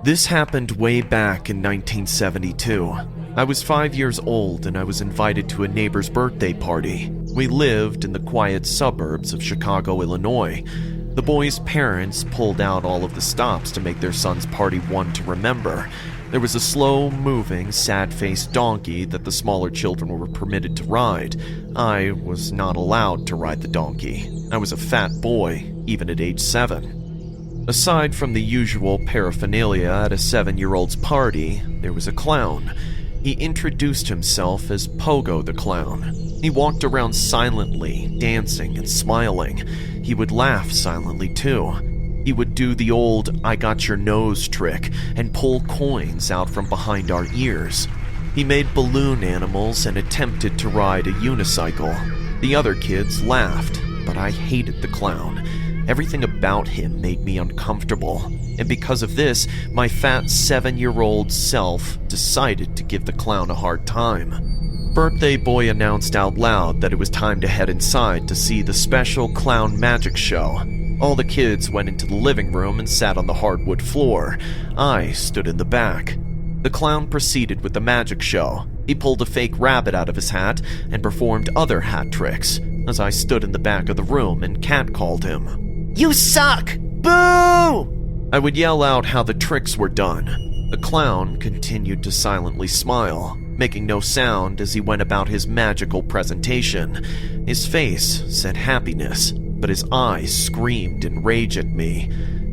This happened way back in 1972. I was 5 years old and I was invited to a neighbor's birthday party. We lived in the quiet suburbs of Chicago, Illinois. The boys' parents pulled out all of the stops to make their son's party one to remember. There was a slow-moving, sad-faced donkey that the smaller children were permitted to ride. I was not allowed to ride the donkey. I was a fat boy, even at age 7. Aside from the usual paraphernalia at a 7-year-old's party, there was a clown. He introduced himself as Pogo the Clown. He walked around silently, dancing and smiling. He would laugh silently too. He would do the old "I got your nose" trick and pull coins out from behind our ears. He made balloon animals and attempted to ride a unicycle. The other kids laughed, but I hated the clown. Everything about him made me uncomfortable, and because of this, my fat 7-year-old self decided to give the clown a hard time. Birthday Boy announced out loud that it was time to head inside to see the special clown magic show. All the kids went into the living room and sat on the hardwood floor. I stood in the back. The clown proceeded with the magic show. He pulled a fake rabbit out of his hat and performed other hat tricks, as I stood in the back of the room and catcalled him. "You suck! Boo!" I would yell out how the tricks were done. The clown continued to silently smile, making no sound as he went about his magical presentation. His face said happiness, but his eyes screamed in rage at me.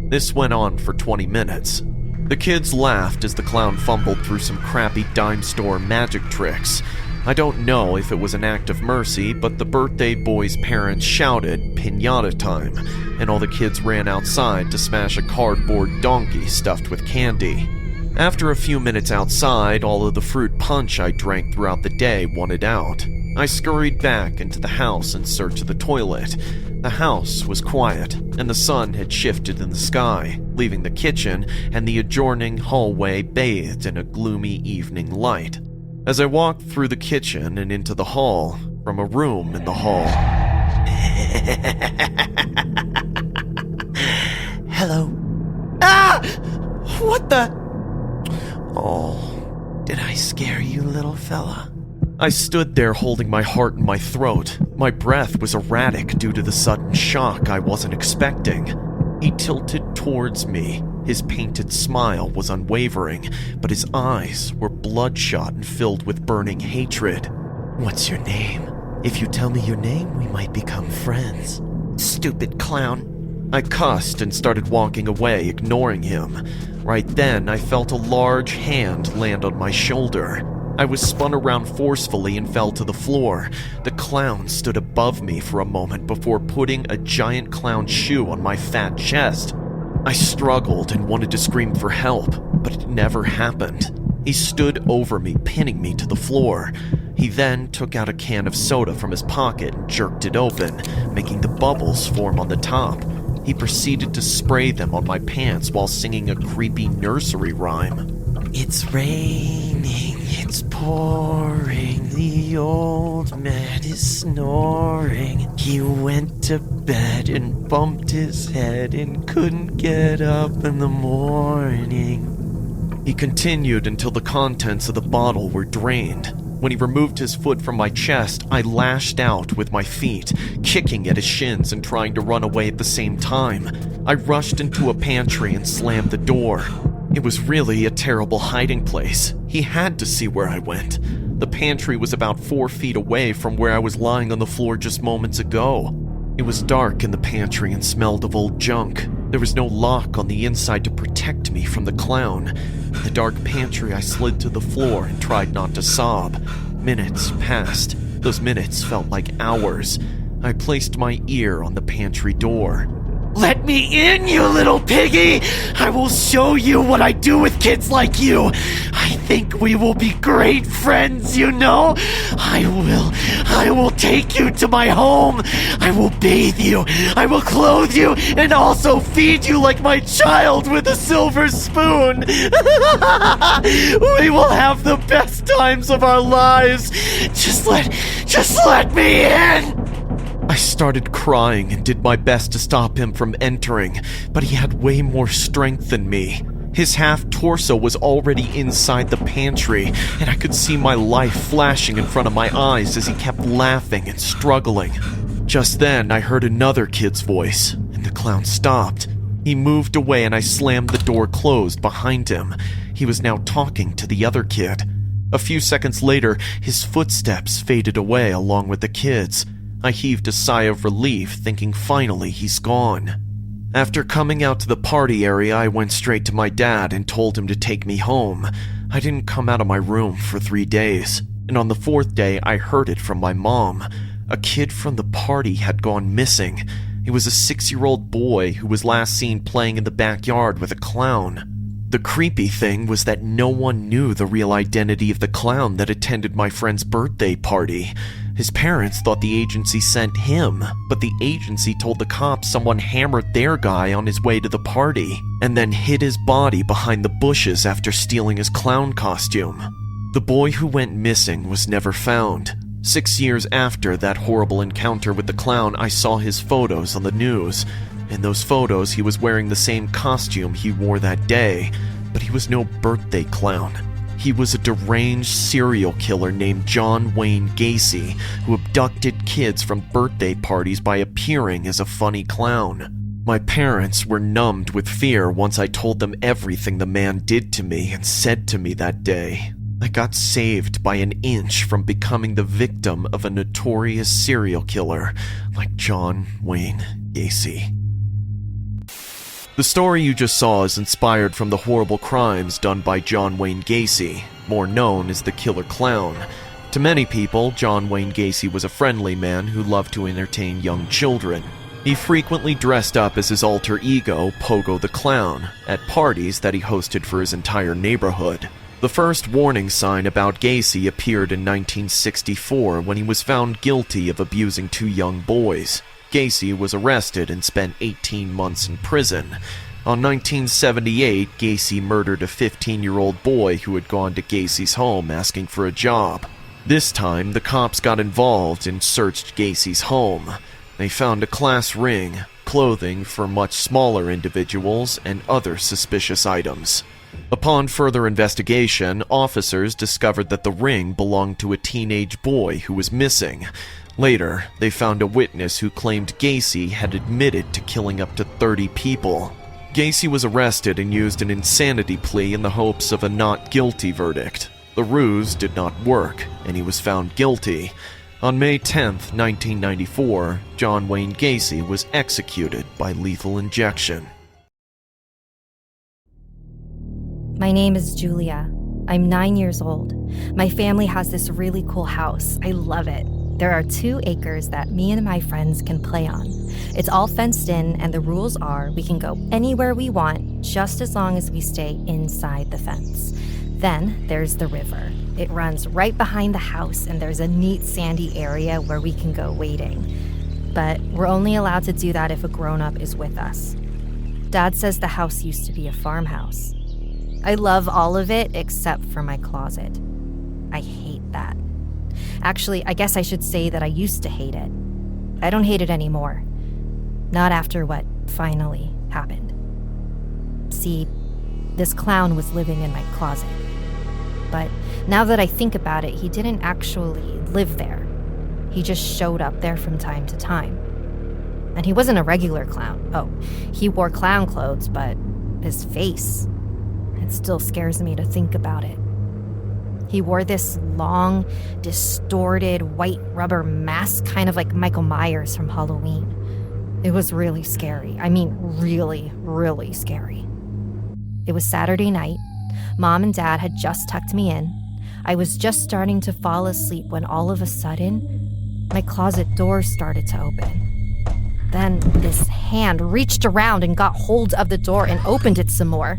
This went on for 20 minutes. The kids laughed as the clown fumbled through some crappy dime store magic tricks. I don't know if it was an act of mercy, but the birthday boy's parents shouted "Piñata time," and all the kids ran outside to smash a cardboard donkey stuffed with candy. After a few minutes outside, all of the fruit punch I drank throughout the day wanted out. I scurried back into the house in search of the toilet. The house was quiet, and the sun had shifted in the sky, leaving the kitchen and the adjoining hallway bathed in a gloomy evening light. As I walked through the kitchen and into the hall, from a room in the hall. Hello. Ah! What the? Oh, did I scare you, little fella? I stood there holding my heart in my throat. My breath was erratic due to the sudden shock I wasn't expecting. He tilted towards me. His painted smile was unwavering, but his eyes were bloodshot and filled with burning hatred. What's your name? If you tell me your name, we might become friends. Stupid clown. I cussed and started walking away, ignoring him. Right then, I felt a large hand land on my shoulder. I was spun around forcefully and fell to the floor. The clown stood above me for a moment before putting a giant clown shoe on my fat chest. I struggled and wanted to scream for help, but it never happened. He stood over me, pinning me to the floor. He then took out a can of soda from his pocket and jerked it open, making the bubbles form on the top. He proceeded to spray them on my pants while singing a creepy nursery rhyme. It's raining, it's pouring, the old man is snoring. He went to bed and bumped his head and couldn't get up in the morning. He continued until the contents of the bottle were drained. When he removed his foot from my chest, I lashed out with my feet, kicking at his shins and trying to run away at the same time. I rushed into a pantry and slammed the door. It was really a terrible hiding place. He had to see where I went. The pantry was about 4 feet away from where I was lying on the floor just moments ago. It was dark in the pantry and smelled of old junk. There was no lock on the inside to protect me from the clown. In the dark pantry, I slid to the floor and tried not to sob. Minutes passed. Those minutes felt like hours. I placed my ear on the pantry door. Let me in, you little piggy! I will show you what I do with kids like you! I think we will be great friends, you know? I will take you to my home! I will bathe you! I will clothe you! And also feed you like my child with a silver spoon! We will have the best times of our lives! Just let me in! I started crying and did my best to stop him from entering, but he had way more strength than me. His half-torso was already inside the pantry, and I could see my life flashing in front of my eyes as he kept laughing and struggling. Just then, I heard another kid's voice, and the clown stopped. He moved away and I slammed the door closed behind him. He was now talking to the other kid. A few seconds later, his footsteps faded away along with the kids. I heaved a sigh of relief, thinking finally he's gone. After coming out to the party area, I went straight to my dad and told him to take me home. I didn't come out of my room for 3 days, and on the 4th day, I heard it from my mom. A kid from the party had gone missing. He was a 6-year-old boy who was last seen playing in the backyard with a clown. The creepy thing was that no one knew the real identity of the clown that attended my friend's birthday party. His parents thought the agency sent him, but the agency told the cops someone hammered their guy on his way to the party, and then hid his body behind the bushes after stealing his clown costume. The boy who went missing was never found. 6 years after that horrible encounter with the clown, I saw his photos on the news. In those photos, he was wearing the same costume he wore that day, but he was no birthday clown. He was a deranged serial killer named John Wayne Gacy, who abducted kids from birthday parties by appearing as a funny clown. My parents were numbed with fear once I told them everything the man did to me and said to me that day. I got saved by an inch from becoming the victim of a notorious serial killer like John Wayne Gacy. The story you just saw is inspired from the horrible crimes done by John Wayne Gacy, more known as the Killer Clown. To many people, John Wayne Gacy was a friendly man who loved to entertain young children. He frequently dressed up as his alter ego, Pogo the Clown, at parties that he hosted for his entire neighborhood. The first warning sign about Gacy appeared in 1964 when he was found guilty of abusing 2 young boys. Gacy was arrested and spent 18 months in prison. On 1978, Gacy murdered a 15-year-old boy who had gone to Gacy's home asking for a job. This time, the cops got involved and searched Gacy's home. They found a class ring, clothing for much smaller individuals, and other suspicious items. Upon further investigation, officers discovered that the ring belonged to a teenage boy who was missing. Later, they found a witness who claimed Gacy had admitted to killing up to 30 people. Gacy was arrested and used an insanity plea in the hopes of a not guilty verdict. The ruse did not work, and he was found guilty. On May 10, 1994, John Wayne Gacy was executed by lethal injection. My name is Julia. I'm 9 years old. My family has this really cool house. I love it. There are 2 acres that me and my friends can play on. It's all fenced in, and the rules are we can go anywhere we want, just as long as we stay inside the fence. Then there's the river. It runs right behind the house, and there's a neat sandy area where we can go wading. But we're only allowed to do that if a grown-up is with us. Dad says the house used to be a farmhouse. I love all of it except for my closet. I hate that. Actually, I guess I should say that I used to hate it. I don't hate it anymore. Not after what finally happened. See, this clown was living in my closet. But now that I think about it, he didn't actually live there. He just showed up there from time to time. And he wasn't a regular clown. Oh, he wore clown clothes, but his face, it still scares me to think about it. He wore this long, distorted white rubber mask, kind of like Michael Myers from Halloween. It was really scary. I mean, really, really scary. It was Saturday night. Mom and Dad had just tucked me in. I was just starting to fall asleep when all of a sudden, my closet door started to open. Then this hand reached around and got hold of the door and opened it some more.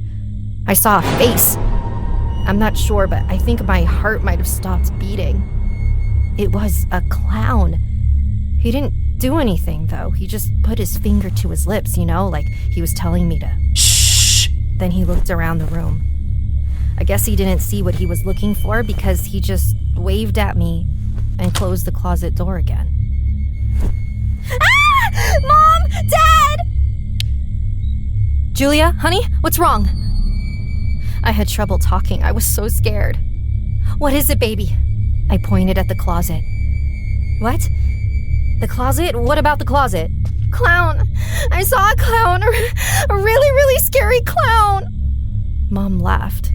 I saw a face. I'm not sure, but I think my heart might have stopped beating. It was a clown. He didn't do anything, though. He just put his finger to his lips, like he was telling me to shh. Then he looked around the room. I guess he didn't see what he was looking for because he just waved at me and closed the closet door again. Ah! Mom! Dad! Julia, honey, what's wrong? I had trouble talking. I was so scared. What is it, baby? I pointed at the closet. What? The closet? What about the closet? Clown! I saw a clown! A really, really scary clown! Mom laughed.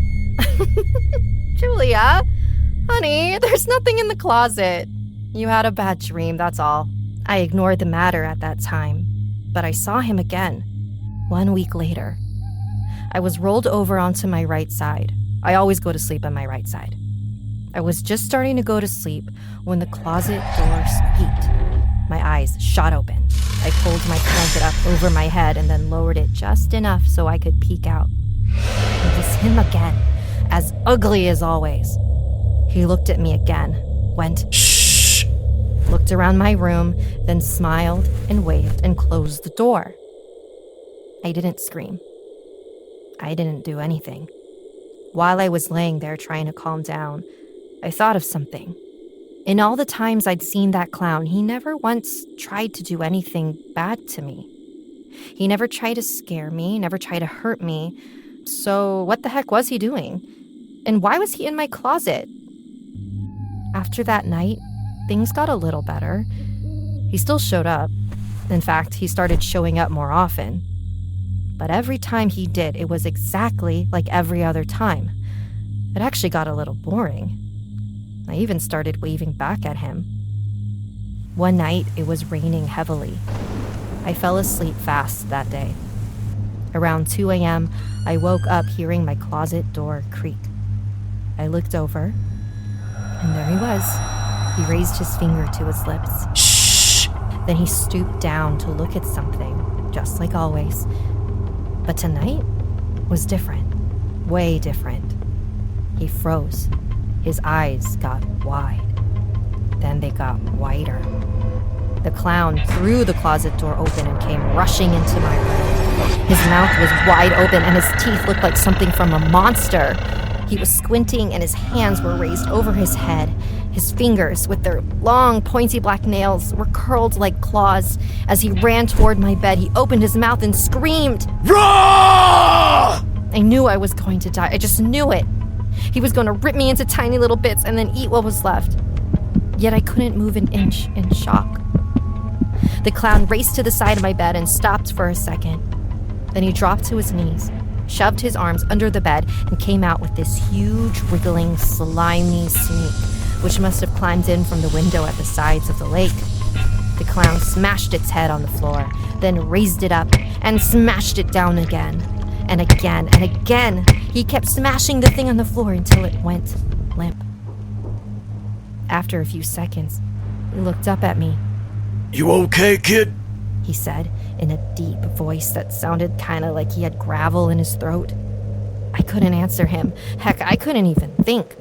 Julia, honey, there's nothing in the closet. You had a bad dream, that's all. I ignored the matter at that time, but I saw him again, 1 week later. I was rolled over onto my right side. I always go to sleep on my right side. I was just starting to go to sleep when the closet door squeaked. My eyes shot open. I pulled my blanket up over my head and then lowered it just enough so I could peek out. It was him again, as ugly as always. He looked at me again, went, "Shh!" Looked around my room, then smiled and waved and closed the door. I didn't scream. I didn't do anything. While I was laying there trying to calm down, I thought of something. In all the times I'd seen that clown, he never once tried to do anything bad to me. He never tried to scare me, never tried to hurt me. So what the heck was he doing? And why was he in my closet? After that night, things got a little better. He still showed up. In fact, he started showing up more often. But every time he did, it was exactly like every other time. It actually got a little boring. I even started waving back at him. One night, it was raining heavily. I fell asleep fast that day. Around 2 a.m., I woke up hearing my closet door creak. I looked over, and there he was. He raised his finger to his lips. Shh! Then he stooped down to look at something, just like always. But tonight was different, way different. He froze. His eyes got wide. Then they got wider. The clown threw the closet door open and came rushing into my room. His mouth was wide open and his teeth looked like something from a monster. He was squinting and his hands were raised over his head. His fingers, with their long, pointy black nails, were curled like claws. As he ran toward my bed, he opened his mouth and screamed. Rah! I knew I was going to die. I just knew it. He was going to rip me into tiny little bits and then eat what was left. Yet I couldn't move an inch in shock. The clown raced to the side of my bed and stopped for a second. Then he dropped to his knees, shoved his arms under the bed, and came out with this huge, wriggling, slimy sneak, which must have climbed in from the window at the sides of the lake. The clown smashed its head on the floor, then raised it up and smashed it down again. And again and again. He kept smashing the thing on the floor until it went limp. After a few seconds, he looked up at me. "You okay, kid?" he said in a deep voice that sounded kind of like he had gravel in his throat. I couldn't answer him. Heck, I couldn't even think.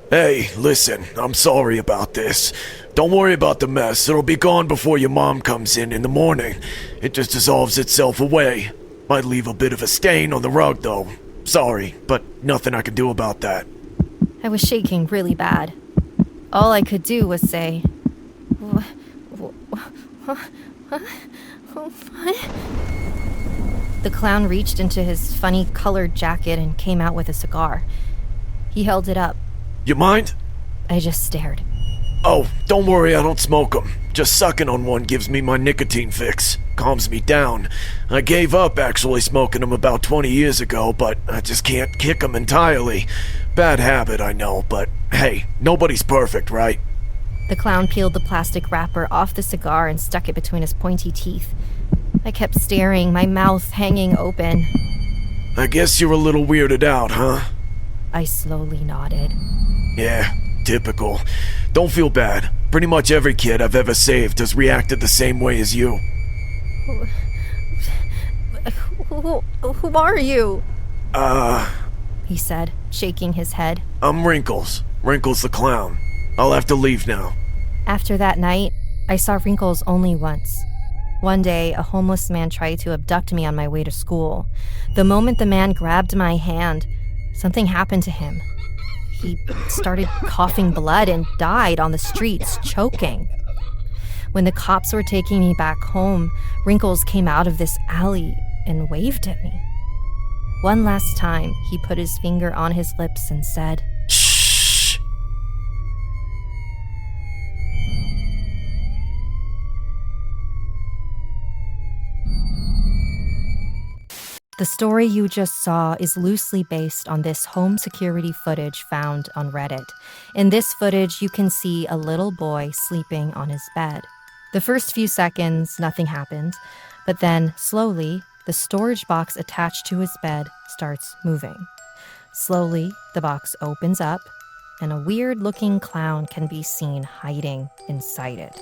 "Hey, listen, I'm sorry about this. Don't worry about the mess. It'll be gone before your mom comes in the morning. It just dissolves itself away. Might leave a bit of a stain on the rug, though. Sorry, but nothing I can do about that." I was shaking really bad. All I could do was say, What? The clown reached into his funny colored jacket and came out with a cigar. He held it up. "You mind?" I just stared. "Oh, don't worry, I don't smoke 'em. Just sucking on one gives me my nicotine fix. Calms me down. I gave up actually smoking 'em about 20 years ago, but I just can't kick 'em entirely. Bad habit, I know, but hey, nobody's perfect, right?" The clown peeled the plastic wrapper off the cigar and stuck it between his pointy teeth. I kept staring, my mouth hanging open. "I guess you're a little weirded out, huh?" I slowly nodded. "Yeah, typical. Don't feel bad. Pretty much every kid I've ever saved has reacted the same way as you." Who are you? He said, shaking his head. "I'm Wrinkles. Wrinkles the clown. I'll have to leave now." After that night, I saw Wrinkles only once. One day, a homeless man tried to abduct me on my way to school. The moment the man grabbed my hand, something happened to him. He started coughing blood and died on the streets, choking. When the cops were taking me back home, Wrinkles came out of this alley and waved at me. One last time, he put his finger on his lips and said, Shh! The story you just saw is loosely based on this home security footage found on Reddit. In this footage, you can see a little boy sleeping on his bed. The first few seconds, nothing happens, but then, slowly, the storage box attached to his bed starts moving. Slowly, the box opens up, and a weird-looking clown can be seen hiding inside it.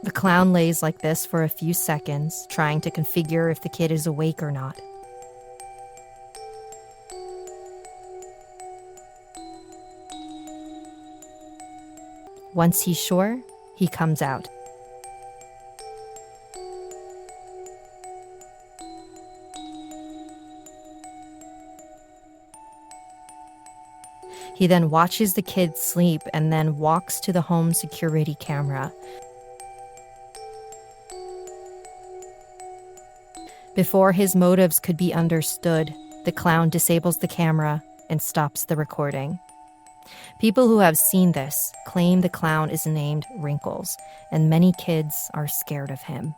The clown lays like this for a few seconds, trying to configure if the kid is awake or not. Once he's sure, he comes out. He then watches the kid sleep and then walks to the home security camera. Before his motives could be understood, the clown disables the camera and stops the recording. People who have seen this claim the clown is named Wrinkles, and many kids are scared of him.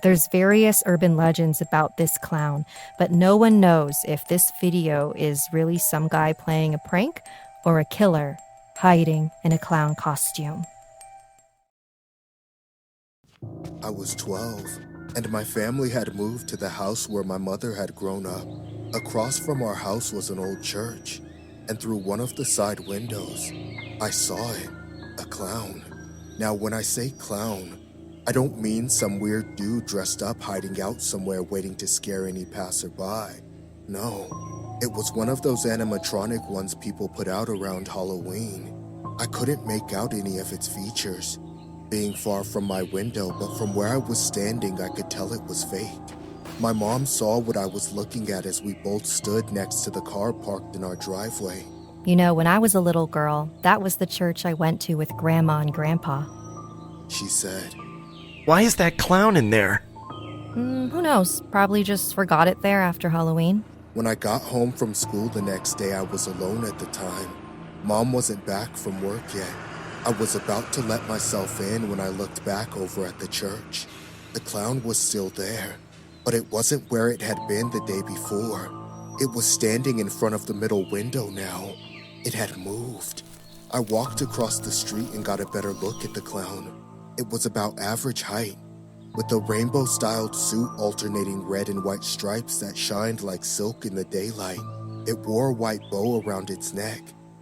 There's various urban legends about this clown, but no one knows if this video is really some guy playing a prank or a killer hiding in a clown costume. I was 12, and my family had moved to the house where my mother had grown up. Across from our house was an old church, and through one of the side windows, I saw it, a clown. Now, when I say clown, I don't mean some weird dude dressed up hiding out somewhere waiting to scare any passerby. No, it was one of those animatronic ones people put out around Halloween. I couldn't make out any of its features, being far from my window, but from where I was standing, I could tell it was fake. My mom saw what I was looking at as we both stood next to the car parked in our driveway. You know, when I was a little girl, that was the church I went to with Grandma and Grandpa. She said. Why is that clown in there? Who knows? Probably just forgot it there after Halloween. When I got home from school the next day, I was alone at the time. Mom wasn't back from work yet. I was about to let myself in when I looked back over at the church. The clown was still there, but it wasn't where it had been the day before. It was standing in front of the middle window now. It had moved. I walked across the street and got a better look at the clown. It was about average height, with a rainbow-styled suit alternating red and white stripes that shined like silk in the daylight. It wore a white bow around its neck,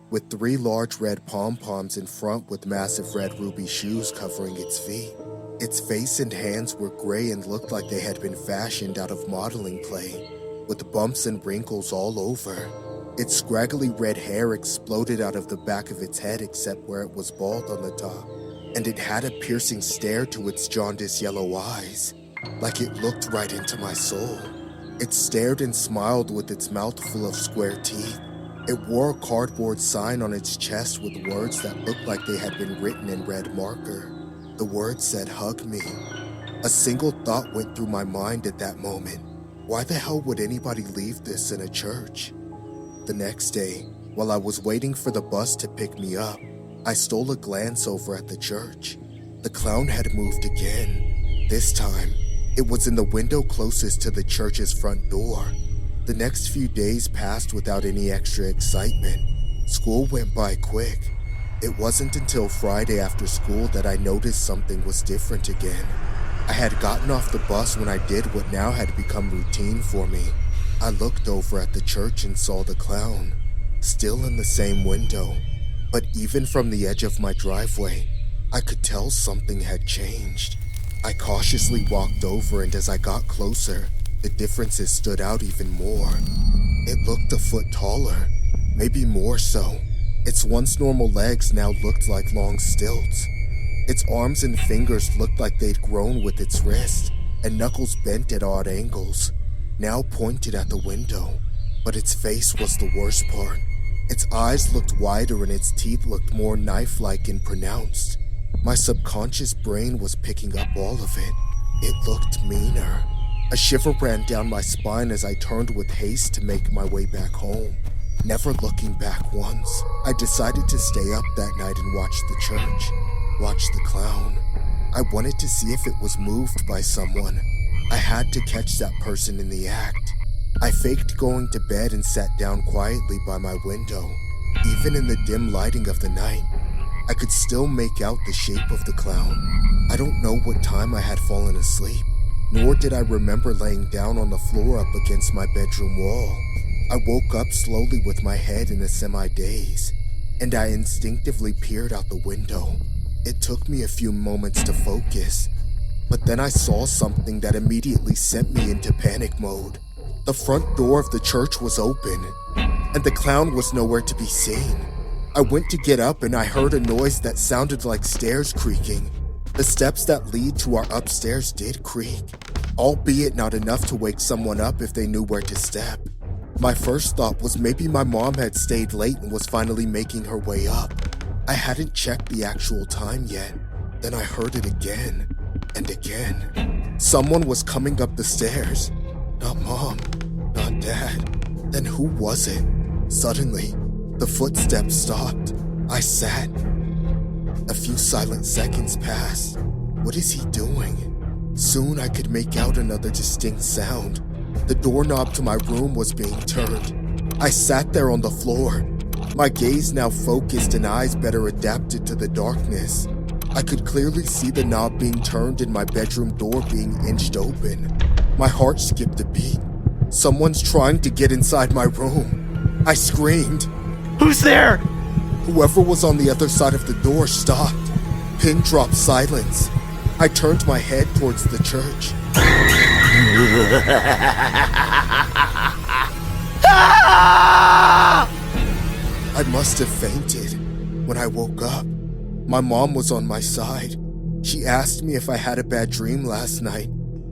with 3 large red pom-poms in front with massive red ruby shoes covering its feet. Its face and hands were gray and looked like they had been fashioned out of modeling clay, with bumps and wrinkles all over. Its scraggly red hair exploded out of the back of its head except where it was bald on the top, and it had a piercing stare to its jaundiced yellow eyes, like it looked right into my soul. It stared and smiled with its mouth full of square teeth. It wore a cardboard sign on its chest with words that looked like they had been written in red marker. The words said, "Hug me." A single thought went through my mind at that moment. Why the hell would anybody leave this in a church? The next day, while I was waiting for the bus to pick me up, I stole a glance over at the church. The clown had moved again. This time, it was in the window closest to the church's front door. The next few days passed without any extra excitement. School went by quick. It wasn't until Friday after school that I noticed something was different again. I had gotten off the bus when I did what now had become routine for me. I looked over at the church and saw the clown, still in the same window. But even from the edge of my driveway, I could tell something had changed. I cautiously walked over, and as I got closer, the differences stood out even more. It looked a foot taller, maybe more so. Its once normal legs now looked like long stilts. Its arms and fingers looked like they'd grown with its wrist, and knuckles bent at odd angles, now pointed at the window. But its face was the worst part. Its eyes looked wider and its teeth looked more knife-like and pronounced. My subconscious brain was picking up all of it. It looked meaner. A shiver ran down my spine as I turned with haste to make my way back home. Never looking back once, I decided to stay up that night and watch the church, watch the clown. I wanted to see if it was moved by someone. I had to catch that person in the act. I faked going to bed and sat down quietly by my window. Even in the dim lighting of the night, I could still make out the shape of the clown. I don't know what time I had fallen asleep, nor did I remember laying down on the floor up against my bedroom wall. I woke up slowly with my head in a semi-daze, and I instinctively peered out the window. It took me a few moments to focus, but then I saw something that immediately sent me into panic mode. The front door of the church was open, and the clown was nowhere to be seen. I went to get up and I heard a noise that sounded like stairs creaking. The steps that lead to our upstairs did creak, albeit not enough to wake someone up if they knew where to step. My first thought was maybe my mom had stayed late and was finally making her way up. I hadn't checked the actual time yet. Then I heard it again and again. Someone was coming up the stairs. Not Mom, not Dad. Then who was it? Suddenly, the footsteps stopped. I sat. A few silent seconds passed. What is he doing? Soon I could make out another distinct sound. The doorknob to my room was being turned. I sat there on the floor, my gaze now focused and eyes better adapted to the darkness. I could clearly see the knob being turned and my bedroom door being inched open. My heart skipped a beat. Someone's trying to get inside my room. I screamed. Who's there? Whoever was on the other side of the door stopped. Pin dropped silence. I turned my head towards the church. I must have fainted. When I woke up, my mom was on my side. She asked me if I had a bad dream last night.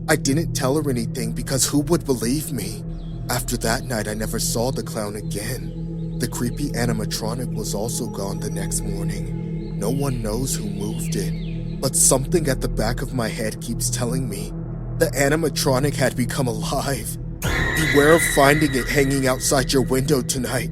I didn't tell her anything because who would believe me? After that night, I never saw the clown again. The creepy animatronic was also gone the next morning. No one knows who moved it, but something at the back of my head keeps telling me the animatronic had become alive. Beware of finding it hanging outside your window tonight.